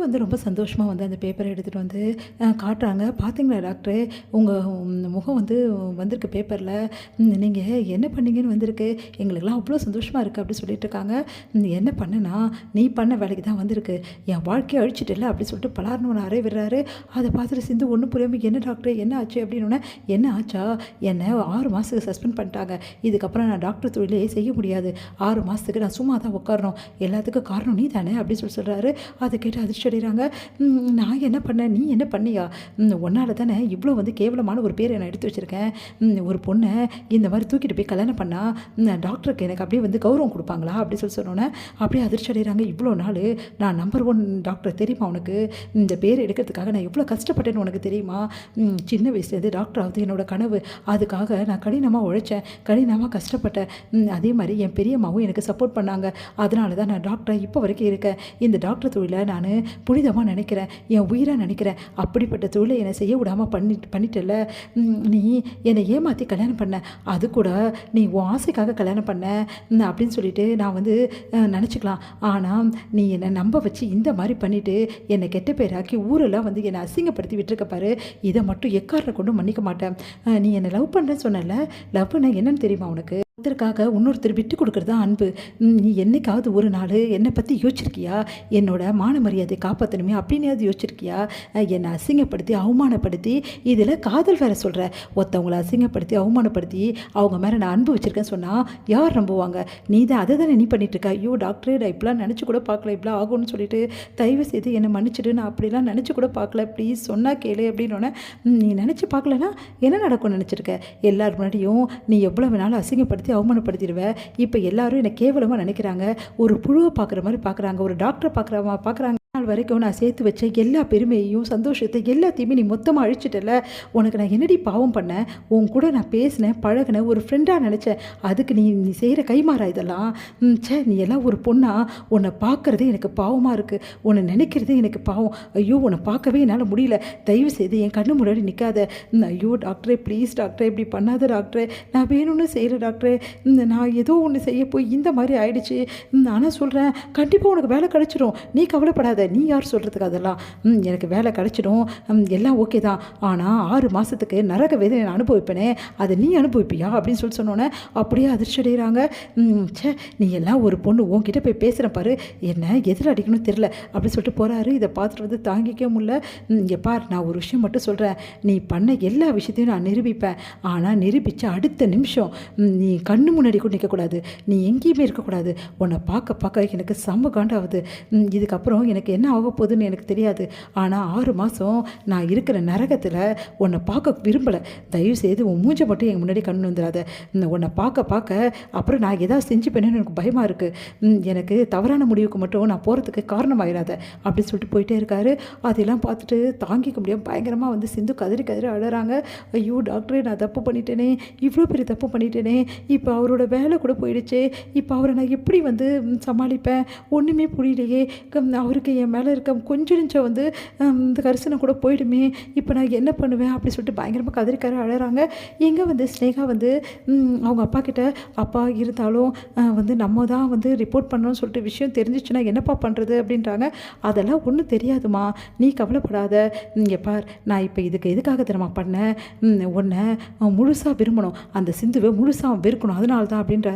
வந்து ரொம்ப சந்தோஷமாக வந்து அந்த பேப்பரை எடுத்துகிட்டு வந்து காட்டுறாங்க. பார்த்தீங்களா டாக்டரு, உங்கள் முகம் வந்து வந்திருக்கு பேப்பரில். நீங்கள் என்ன பண்ணீங்கன்னு வந்திருக்கு. எங்களுக்கெல்லாம் அவ்வளோ சந்தோஷமாக இருக்குது அப்படி சொல்லிட்டு இருக்காங்க. என்ன பண்ணனா, நீ பண்ண வேலைக்கு தான் வந்திருக்கு. என் வாழ்க்கையை அழிச்சிட்டல அப்படி சொல்லிட்டு பலார்னு ஒன்று அறை விடுறாரு. அதை பார்த்துட்டு சிந்து ஒன்றும் புரியாமல், என்ன டாக்டர் என்ன ஆச்சு அப்படின்னு. என்ன ஆச்சா, என்னை 6 மாதத்துக்கு சஸ்பெண்ட் பண்ணிட்டாங்க. இதுக்கப்புறம் நான் டாக்டர் தொழிலே செய்ய முடியாது. 6 மாதத்துக்கு நான் சும்மா தான் உட்காரணும். எல்லாத்துக்கும் காரணம் நீ தானே அப்படின்னு சொல்கிறாரு. அதை கேட்டு அதிர்ச்சி அடைகிறாங்க. நான் என்ன பண்ணேன், நீ என்ன பண்ணியா? உன்னால தானே இவ்வளோ வந்து கேவலமான ஒரு பேரை நான் எடுத்து வச்சுருக்கேன். ஒரு பொண்ணை இந்த மாதிரி தூக்கிட்டு போய் கல்யாணம் பண்ணால் டாக்டருக்கு எனக்கு அப்படியே வந்து கௌரவம் கொடுப்பாங்களா அப்படி சொன்னோன்னே அப்படியே அதிர்ச்சி அடைகிறாங்க. இவ்வளோ நாள் நான் நம்பர் 1 டாக்டர் தெரியுமா உனக்கு? இந்த பேர் எடுக்கிறதுக்காக நான் எவ்வளோ கஷ்டப்பட்டேன்னு உனக்கு தெரியுமா? சின்ன வயசுலேருந்து டாக்டர் ஆகுது என்னோடய கனவு. அதுக்காக நான் கடினமாக உழைச்சேன், கடினமாக கஷ்டப்பட்டேன். அதே மாதிரி என் பெரியம்மாவும் எனக்கு சப்போர்ட் பண்ணாங்க. அதனால தான் நான் டாக்டராக இப்போ வரைக்கும் இருக்கேன். இந்த டாக்டர் தொழிலை நான் புனிதமாக நினைக்கிறேன், என் உயிராக நினைக்கிறேன். அப்படிப்பட்ட தொழிலை என்னை செய்ய விடாமல் பண்ணிட்டல. நீ என்னை ஏமாற்றி கல்யாணம் பண்ண, அது கூட நீ உன் ஆசைக்காக கல்யாணம் பண்ண அப்படின்னு சொல்லிட்டு நான் வந்து நினச்சிக்கலாம். ஆனால் நீ என்னை நம்ப வச்சு இந்த மாதிரி பண்ணிவிட்டு என்னை கெட்ட பேராக்கி ஊரெல்லாம் வந்து என்னை அசிங்கப்படுத்தி விட்டுருக்க பாரு. இதை மட்டும் எக்காரணை கொண்டு மன்னிக்க மாட்டேன். நீ என்னை லவ் பண்ணுறேன்னு சொன்னல, லவ்னா என்னன்னு தெரியுமா உனக்கு? ஒருத்தருக்காக இன்னொருத்தர் விட்டு கொடுக்குறது தான் அன்பு. நீ என்னைக்காவது ஒரு நாள் என்னை பற்றி யோசிச்சிருக்கியா? என்னோட மான மரியாதை காப்பாற்றணுமே அப்படின்னாவது யோசிச்சிருக்கியா? என்னை அசிங்கப்படுத்தி அவமானப்படுத்தி இதில் காதல் வேற சொல்கிற. ஒருத்தவங்களை அசிங்கப்படுத்தி அவமானப்படுத்தி அவங்க மேலே நான் அன்பு வச்சுருக்கேன்னு சொன்னால் யார் நம்புவாங்க? நீ தான் அதை தானே நீ பண்ணிகிட்ருக்க. ஐயோ டாக்டரே, நான் இப்படிலாம் நினச்சி கூட பார்க்கல, இப்படிலாம் ஆகும்னு சொல்லிட்டு தயவு செய்து என்னை மன்னிச்சிடு, நான் அப்படிலாம் நினச்சி கூட பார்க்கல, ப்ளீஸ் சொன்னால் கேளு அப்படின்னோடனே, நீ நினச்சி பார்க்கலன்னா என்ன நடக்கும்னு நினச்சிருக்க? எல்லார் முன்னாடியும் நீ எவ்வளோ வேணாலும் அசிங்கப்படுத்தி அவமானப்படுத்திடுவேன். இப்போ எல்லாரும் என்னை கேவலமாக நினைக்கிறாங்க. ஒரு புழுவை பார்க்குற மாதிரி பார்க்குறாங்க, ஒரு டாக்டரை பார்க்குறாங்க. நாள் வரைக்கும் நான் சேர்த்து வச்ச எல்லா பெருமையையும் சந்தோஷத்தை எல்லாத்தையுமே நீ மொத்தமாக அழிச்சிட்டல. உனக்கு நான் என்னடி பாவம் பண்ணேன்? உன் கூட நான் பேசினேன், பழகினேன், ஒரு ஃப்ரெண்டாக நினச்சேன். அதுக்கு நீ செய்கிற கைமாறா இதெல்லாம்? நீ எல்லாம் ஒரு பொண்ணா? உன்னை பார்க்குறதே எனக்கு பாவமாக இருக்குது, உன்னை நினைக்கிறதே எனக்கு பாவம். ஐயோ, உன்னை பார்க்கவே என்னால் முடியல. தயவு செய்து என் கண்ணு முன்னாடி நிற்காத. ஐயோ டாக்டரே, ப்ளீஸ் டாக்டரே, இப்படி பண்ணாத டாக்டரே, நான் வேணும்னு செய்கிற டாக்டரே. நான் ஏதோ ஒன்று செய்ய போய் இந்த மாதிரி ஆயிடுச்சு. ஆனால் சொல்கிறேன், கண்டிப்பாக உனக்கு வேலை கிடைச்சிடும், நீ கவலைப்படாத. நீ யார் சொல்கிறதுக்கு? அதெல்லாம் எனக்கு வேலை கிடச்சிடும், எல்லாம் ஓகே தான். ஆனால் 6 மாதத்துக்கு நரக வேதனை நான் அனுபவிப்பேனே, அதை நீ அனுபவிப்பியா அப்படின்னு சொன்னோன்னே அப்படியே அதிர்ச்சி அடைகிறாங்க. நீ எல்லாம் ஒரு பொண்ணு, உன்கிட்ட போய் பேசுகிறேன் பாரு, என்ன எதில் அடிக்கணும்னு தெரில அப்படி சொல்லிட்டு போகிறாரு. இதை பார்த்துட்டு வந்து தாங்கிக்க முடியல. இங்கே பார், நான் ஒரு விஷயம் மட்டும் சொல்கிறேன், நீ பண்ண எல்லா விஷயத்தையும் நான் நிரூபிப்பேன். ஆனால் நிரூபித்த அடுத்த நிமிஷம் நீ கண்ணு முன்னாடி கூட நிற்கக்கூடாது, நீ எங்கேயுமே இருக்கக்கூடாது. உன்னை பார்க்க எனக்கு செம்ம காண்டாகுது. இதுக்கப்புறம் எனக்கு என்ன ஆக போகுதுன்னு எனக்கு தெரியாது. ஆனால் 6 மாதம் நான் இருக்கிற நரகத்தில் உன்னை பார்க்க விரும்பலை. தயவு செய்து உன் மூஞ்சை மட்டும் எங்கள் முன்னாடி கண்ணு வந்துடாத. உன்னை பார்க்க அப்புறம் நான் ஏதாவது செஞ்சு பண்ணேன்னு எனக்கு பயமாக இருக்குது. எனக்கு தவறான முடிவுக்கு மட்டும் நான் போகிறதுக்கு காரணமாயிடாத அப்படின்னு சொல்லிட்டு போயிட்டே இருக்காரு. அதெல்லாம் பார்த்துட்டு தாங்கிக்க முடியாமல் பயங்கரமாக வந்து சிந்து கதறி அழறாங்க. ஐயோ டாக்டரே, நான் தப்பு பண்ணிட்டேனே, இவ்வளோ பெரிய தப்பு பண்ணிட்டேனே, இப்போ அவரோட வேலை கூட போயிடுச்சு, இப்போ அவரை நான் எப்படி வந்து சமாளிப்பேன்? ஒன்றுமே புரியலையே. அவருக்கு என் மேலே இருக்க கொஞ்சம் நிமிஷம் வந்து இந்த கரிசனை கூட போயிடுமே, இப்போ நான் என்ன பண்ணுவேன் அப்படி சொல்லிட்டு பயங்கரமாக கதறிக்கார அழறாங்க. எங்கே வந்து ஸ்னேகா வந்து அவங்க அப்பா கிட்ட, அப்பா இருந்தாலும் வந்து நம்ம தான் வந்து ரிப்போர்ட் பண்ணணும்னு சொல்லிட்டு விஷயம் தெரிஞ்சிச்சுன்னா என்னப்பா பண்ணுறது அப்படின்றாங்க. அதெல்லாம் ஒன்றும் தெரியாதுமா, நீ கவலைப்படாத. இங்கே பார், நான் இப்போ எதுக்காக தெரியுமா பண்ணேன்? உன்னை முழுசாக விரும்பணும், அந்த சிந்துவை முழுசாக வெறுக்கணும், அதனால தான் அப்படின்ற